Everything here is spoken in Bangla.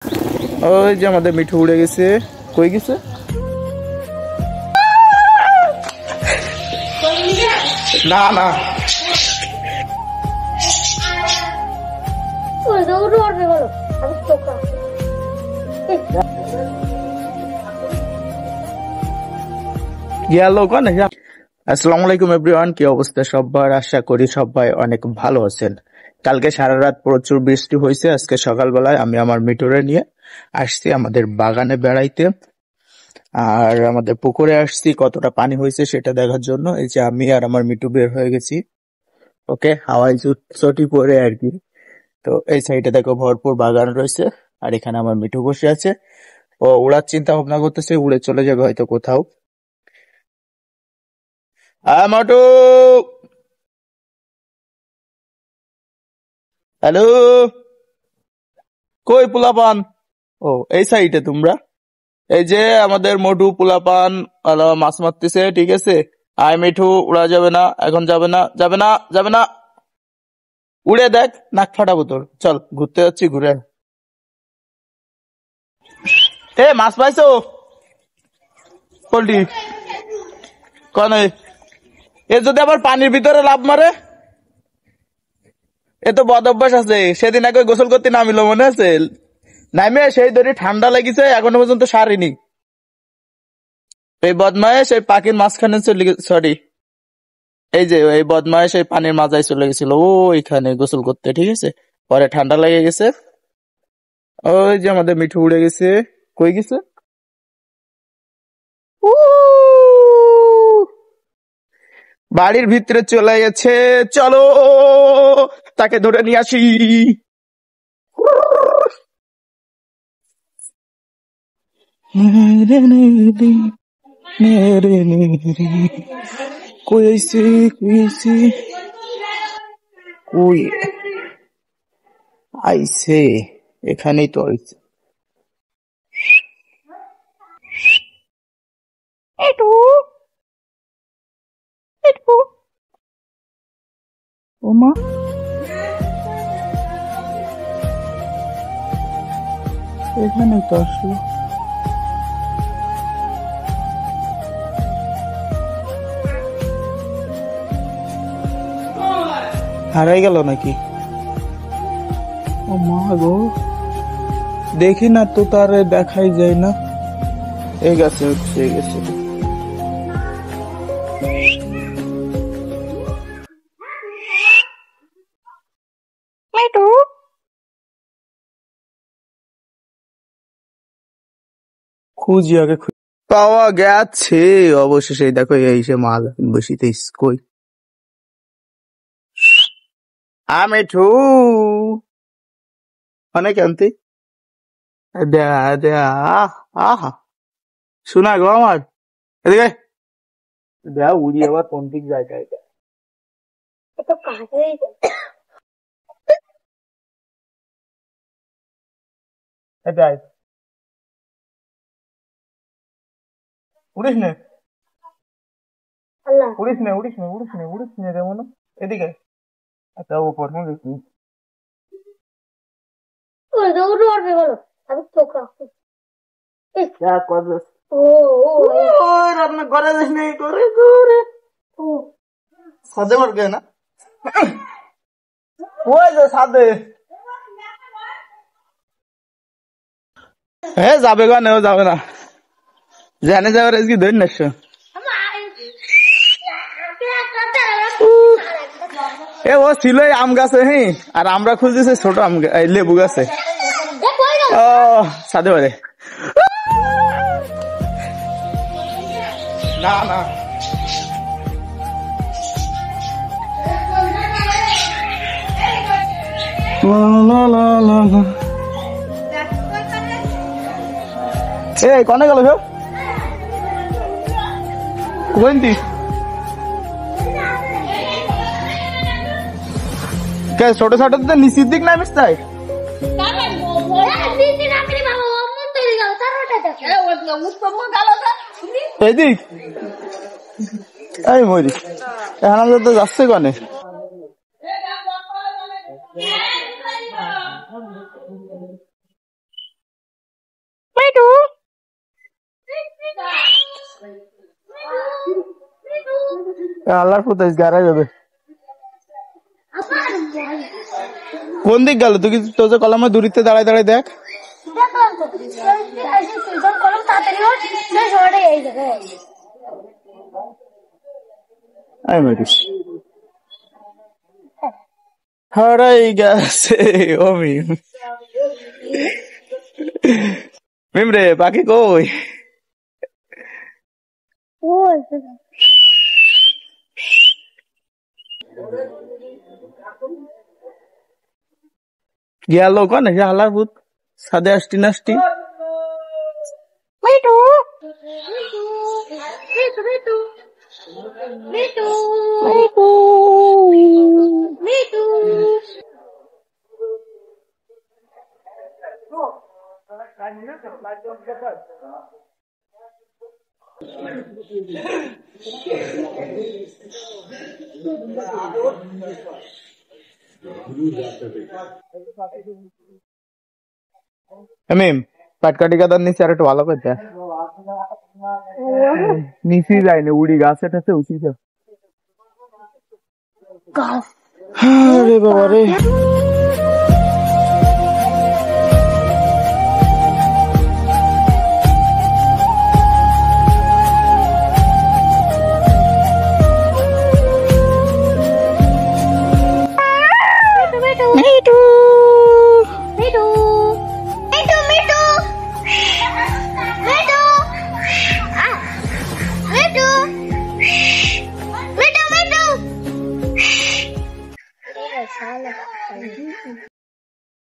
ওই যে আমাদের মিঠু উড়ে গেছে। কই গেছে? না না গেল কোনে। আসসালামু আলাইকুম এভরিওয়ান, কি অবস্থা সবার? আশা করি সবাই অনেক ভালো আছেন। কালকে সারা রাত প্রচুর বৃষ্টি হয়েছে। আজকে সকালবেলায় আমি আমার মিঠুরে নিয়ে আসছি আমাদের বাগানে বেড়াইতে, আর আমাদের পুকুরে আসছি। কতটা পানি হয়েছে সেটা দেখার জন্য এই যে আমি আর আমার মিঠু বের হয়ে গেছি। ওকে, হাওয়াই চটি পরে আর কি। তো এই সাইডে দেখো ভরপুর বাগান রয়েছে, আর এখানে আমার মিঠু বসে আছে। ও উড়ার চিন্তা ভাবনা করতেছে, উড়ে চলে যাবে হয়তো কোথাও। মোটু, হ্যালো, কই পোলাপান? ও এই সাইডে তোমরা? এই যে আমাদের মোটু পোলাপান মাছ মারতেছে, ঠিক আছে। আয় মিঠু, উড়া যাবে না, এখন যাবে না, যাবে না, যাবে না। উড়ে দেখ, নাক ফাটাবো তোর। চল ঘুরতে যাচ্ছি, ঘুরে আয়। এ মাছ পাইছো? পোল্ট্রি কনে? এ যদি আবার পানির ভিতরে লাভ মারে? এ তো বদ অভ্যাস আছে। সেদিন আগে গোসল করতে নামিল, মনে আছে? নামে সেই ধরে ঠান্ডা লাগিছে, এখনো পর্যন্ত সারিনি। এই বদমায়েশ এই পাখির মাঝখানে চলে সরি, এই যে এই বদমায়েশ এই পানির মাঝায় চলে গেছিল ও এখানে গোসল করতে, ঠিক আছে। পরে ঠান্ডা লেগে গেছে। ওই যে আমাদের মিঠু উড়ে গেছে। কই গেছে? উ, বাড়ির ভিতরে চলে গেছে। চলো তাকে ধরে নিয়ে আসি। কই আইছে, কই আইছে, কই আইছে? এখানেই তো আইছে। একটু একটু ওমা, এখানে তো আসলো। হারাই গেল নাকি? ও মা গো, দেখি না তো, তার দেখাই যায় না। এই গেছে, হচ্ছে এই গেছে। খুঁজি আগে, পাওয়া গেছে অবশেষে। দেখো এই সে মাল বসিতে কই আমিঠু অনেক আনতে দেয়া দেয়া। আহা শোনা গো আমার, এদিকে দেয়া। উড়ি আবার কোন ঠিক জায়গায়? এটাই উড়িস নে, উড়িস নে, উড়িস নে, উড়িস নে, উড়িস নে রে মনে। এদিকে একটা উপর দেখি। রান্না করে দিস নি, করে করে সাদে মার গে না। ওই যে সাদে হ্যাঁ যাবে গো, নেও যাবে না, জানে যাবে আজকে ধরে না। এ ও ছিল এই আম গাছে, হ্যাঁ, আর আমরা খুঁজতেছি ছোট আম লেবু গাছে। ও সাদে পারে না না। এই কনে গেল সব কোনটি? ছোট ছোট নিচের দিক না মিস্তাই এদিক। এই মরি এখন আমাদের তো যাচ্ছে কনে। আল্লাহর ফুটাইস গাড়াই যাবে। কোন দিক গেল তুই? তো যে কলামে দূরিতে দাঁড়ায় দাঁড়ায় দেখ। হারাই গেছে ও মিম। মিম রে পাখি কই? গেল কোন হালার ভূত সাদে আসটি নাস্তি। মিটু মিটু মিটু মিটু মিটু মিটু। মিম পাটকাটি কাদার নিচে আর একটু ভালো করতে নিচে যায়নি উড়ি গাছে টাছে উঠি। আরে বাবা রে।